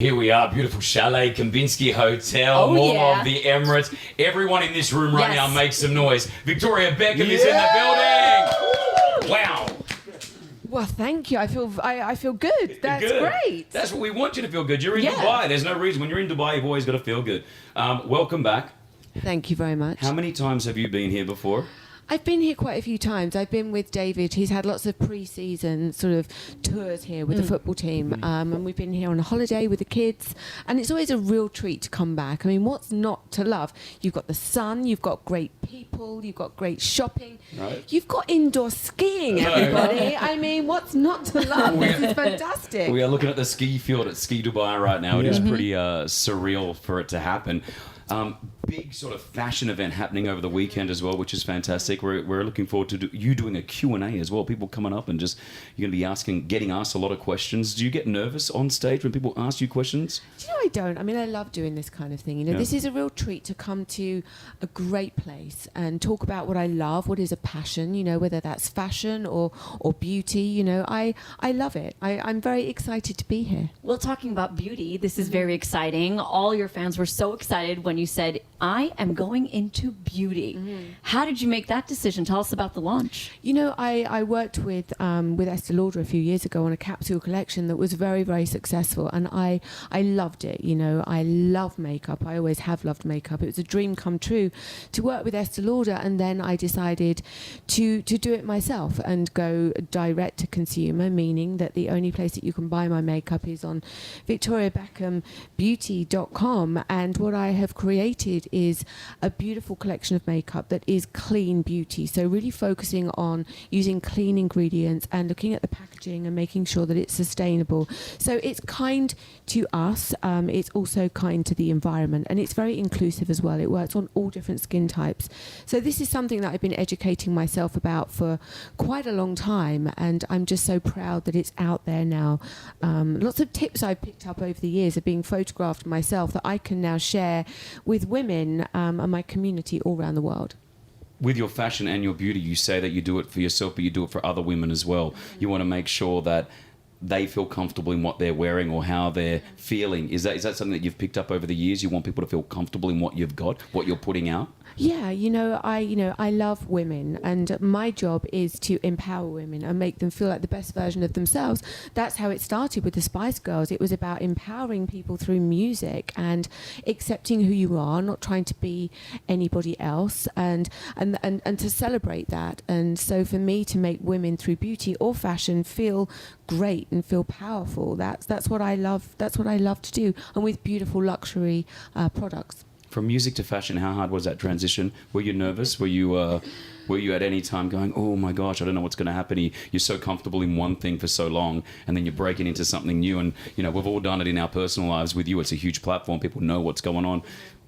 Here we are, beautiful chalet, Kempinski Hotel, Mall of the Emirates. Everyone in this room right now make some noise. Victoria Beckham is in the building. Wow. Well, thank you. I feel good. That's great. That's what we want you to feel good. You're in Dubai. There's no reason. When you're in Dubai, you've always got to feel good. Welcome back. Thank you very much. How many times have you been here before? I've been here quite a few times. I've been with David. He's had lots of pre-season sort of tours here with the football team. And we've been here on a holiday with the kids. And it's always a real treat to come back. I mean, what's not to love? You've got the sun, you've got great people, you've got great shopping. Right. You've got indoor skiing, everybody. I mean, what's not to love? This is fantastic. We are looking at the ski field at Ski Dubai right now. It is pretty surreal for it to happen. Big sort of fashion event happening over the weekend as well, which is fantastic. We're looking forward to you doing a Q&A as well. People coming up and just you're going to be getting asked a lot of questions. Do you get nervous on stage when people ask you questions? Do you know, I don't. I mean, I love doing this kind of thing. You know, this is a real treat to come to a great place and talk about what I love, what is a passion. You know, whether that's fashion or beauty. You know, I love it. I'm very excited to be here. Well, talking about beauty, this is very exciting. All your fans were so excited when you said, I am going into beauty. How did you make that decision? Tell us about the launch. You know, I worked with Estee Lauder a few years ago on a capsule collection that was very, very successful, and I loved it. You know, I love makeup. I always have loved makeup. It was a dream come true to work with Estee Lauder, and then I decided to do it myself and go direct to consumer, meaning that the only place that you can buy my makeup is on victoriabeckhambeauty.com, and what I have created is a beautiful collection of makeup that is clean beauty. So really focusing on using clean ingredients and looking at the packaging and making sure that it's sustainable. So it's kind to us, it's also kind to the environment, and it's very inclusive as well. It works on all different skin types. So this is something that I've been educating myself about for quite a long time, and I'm just so proud that it's out there now. Lots of tips I've picked up over the years are being photographed myself that I can now share with women and my community all around the world. With your fashion and your beauty, you say that you do it for yourself, but you do it for other women as well. You want to make sure that they feel comfortable in what they're wearing or how they're feeling. Is that something that you've picked up over the years? You want people to feel comfortable in what you've got, what you're putting out? Yeah, I love women, and my job is to empower women and make them feel like the best version of themselves. That's how it started with the Spice Girls. It was about empowering people through music and accepting who you are, not trying to be anybody else, and to celebrate that. And so for me to make women through beauty or fashion feel great and feel powerful, that's what I love. That's what I love to do, and with beautiful luxury products. From music to fashion, how hard was that transition? Were you nervous? Were you at any time going, oh my gosh, I don't know what's going to happen? You're so comfortable in one thing for so long, and then you're breaking into something new. And you know, we've all done it in our personal lives. With you, it's a huge platform. People know what's going on.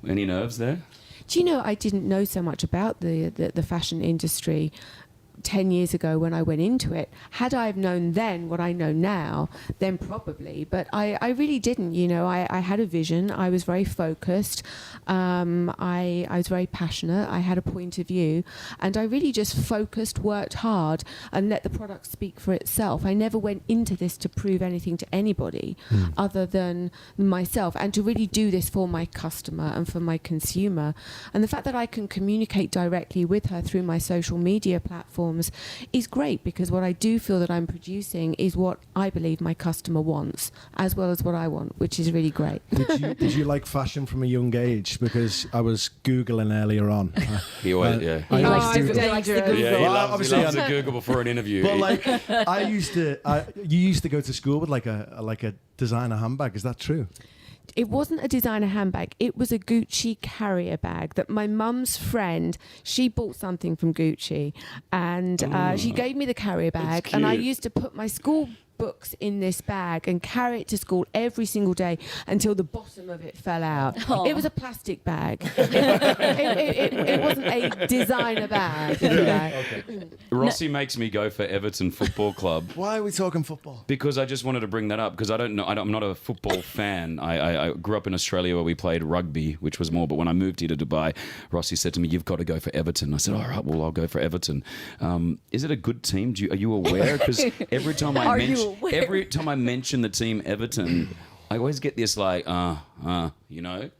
Any nerves there? Do you know, I didn't know so much about the fashion industry 10 years ago when I went into it. Had I have known then what I know now, then probably. But I really didn't. You know, I had a vision. I was very focused. I was very passionate. I had a point of view. And I really just focused, worked hard, and let the product speak for itself. I never went into this to prove anything to anybody other than myself, and to really do this for my customer and for my consumer. And the fact that I can communicate directly with her through my social media platforms is great, because what I do feel that I'm producing is what I believe my customer wants, as well as what I want, which is really great. Did you like fashion from a young age? Because I was Googling earlier on. He always, yeah. He likes to Google. Yeah, he loves to Google before an interview. But like, you used to go to school with like a designer handbag. Is that true? It wasn't a designer handbag. It was a Gucci carrier bag that my mum's friend, she bought something from Gucci, and she gave me the carrier bag, and I used to put my school books in this bag and carry it to school every single day until the bottom of it fell out. Aww. It was a plastic bag. it wasn't a designer bag. Okay. Rossi makes me go for Everton Football Club. Why are we talking football? Because I just wanted to bring that up, because I don't know. I'm not a football fan. I grew up in Australia where we played rugby, which was more. But when I moved here to Dubai, Rossi said to me, "You've got to go for Everton." I said, "All right, well, I'll go for Everton." Is it a good team? Are you aware? Because every time I mention the team Everton, I always get this like, you know.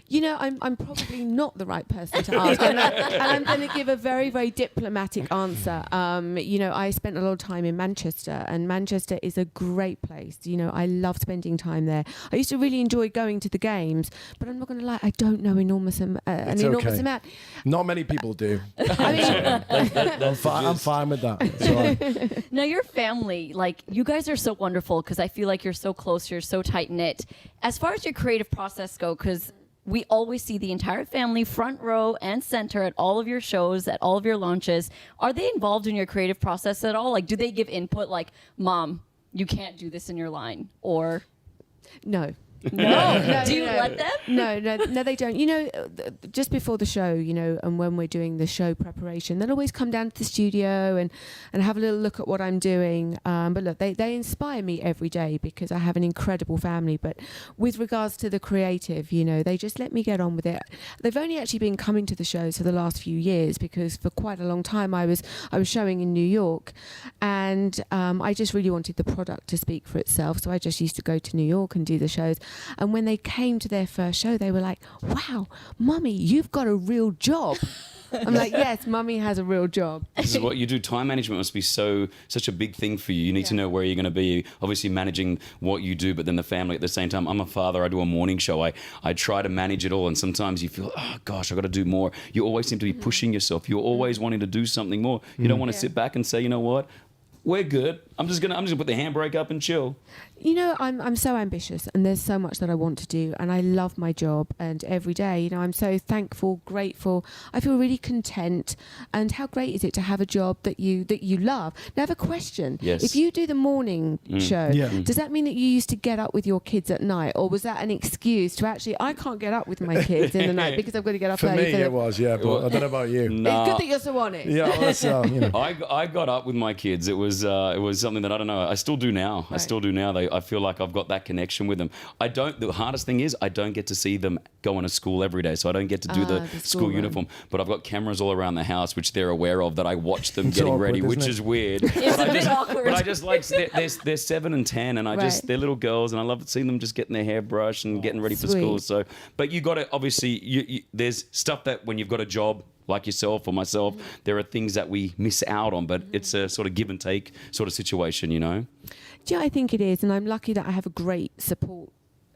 You know, I'm probably not the right person to ask, and I'm going to give a very, very diplomatic answer. You know, I spent a lot of time in Manchester, and Manchester is a great place. You know, I love spending time there. I used to really enjoy going to the games, but I'm not going to lie, I don't know an enormous amount. Not many people do. I mean, I'm fine with that. It's all right. Now, your family, like, you guys are so wonderful because I feel like you're so close, you're so tight-knit. As far as your creative process go, because we always see the entire family front row and center at all of your shows, at all of your launches. Are they involved in your creative process at all? Like, do they give input like, Mom, you can't do this in your line? Or no. No. Do you let them? No, they don't. You know, just before the show, you know, and when we're doing the show preparation, they'll always come down to the studio and have a little look at what I'm doing. But look, they inspire me every day because I have an incredible family. But with regards to the creative, you know, they just let me get on with it. They've only actually been coming to the shows for the last few years because for quite a long time I was showing in New York, and I just really wanted the product to speak for itself. So I just used to go to New York and do the shows. And when they came to their first show, they were like, wow, Mummy, you've got a real job. I'm like, yes, Mummy has a real job. This is what you do. Time management must be such a big thing for you. You need to know where you're going to be. Obviously managing what you do, but then the family at the same time. I'm a father. I do a morning show. I try to manage it all. And sometimes you feel, oh, gosh, I've got to do more. You always seem to be pushing yourself. You're always wanting to do something more. You don't want to sit back and say, you know what? We're good. I'm just gonna put the handbrake up and chill. You know, I'm so ambitious, and there's so much that I want to do, and I love my job. And every day, you know, I'm so thankful, grateful. I feel really content. And how great is it to have a job that you love? Now, I have a question. Yes. If you do the morning show, does that mean that you used to get up with your kids at night, or was that an excuse to actually, I can't get up with my kids in the night because I've got to get up For early? me, it was, yeah, but I don't know about you. Nah. It's good that you're so honest. Yeah, well, that's, you know. I got up with my kids. It was something that I don't know. I still do now. Right. I still do now. I feel like I've got that connection with them. The hardest thing is I don't get to see them go into school every day, so I don't get to do the school uniform. But I've got cameras all around the house, which they're aware of, that I watch them getting awkward, ready, isn't which it? is weird. It's a bit awkward. But I just like they're 7 and 10, and they're little girls, and I love seeing them just getting their hair brushed and getting ready for school. So, but you got to obviously there's stuff that when you've got a job like yourself or myself, there are things that we miss out on, but it's a sort of give and take sort of situation, you know? Yeah, I think it is, and I'm lucky that I have a great support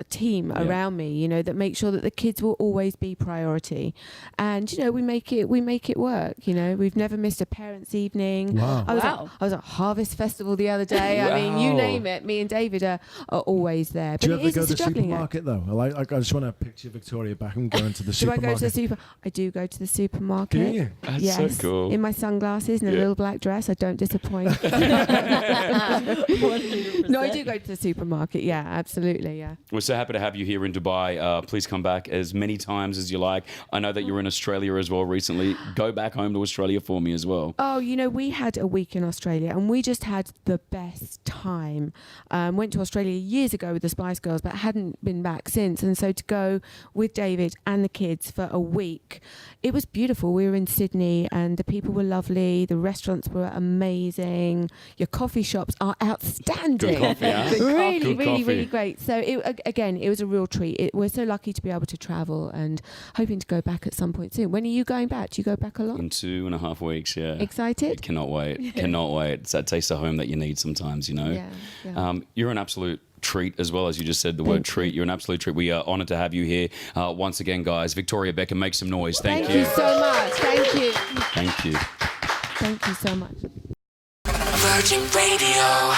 team around me, you know, that make sure that the kids will always be priority, and you know, we make it work. You know, we've never missed a parents' evening. Wow. I was at Harvest Festival the other day. I mean, you name it, me and David are always there. Do you But ever it go is to a the juggling supermarket though? I just want to picture Victoria Beckham going to the Do I supermarket. go to the I do go to the supermarket. Do you? That's yes, so cool. in my sunglasses and a little black dress. I don't disappoint. 100%. No, I do go to the supermarket. Yeah, absolutely. Yeah. We're so happy to have you here in Dubai. Please come back as many times as you like. I know that you're in Australia as well recently. Go back home to Australia for me as well. Oh, you know, we had a week in Australia and we just had the best time. Went to Australia years ago with the Spice Girls, but hadn't been back since. And so to go with David and the kids for a week, it was beautiful. We were in Sydney and the people were lovely. The restaurants were amazing. Your coffee shops are outstanding. Good coffee, huh? Really, Good really, coffee. really great. So again, it was a real treat. We're so lucky to be able to travel and hoping to go back at some point soon. When are you going back? Do you go back a lot? In 2.5 weeks, yeah. Excited? Cannot wait. Cannot wait. It's that taste of home that you need sometimes, you know. Yeah. You're an absolute treat as well, as you just said the word treat. You're an absolute treat. We are honoured to have you here once again, guys. Victoria Beckham, make some noise. Thank you. Thank you so much. Thank you. Thank you. Thank you so much. Virgin Radio.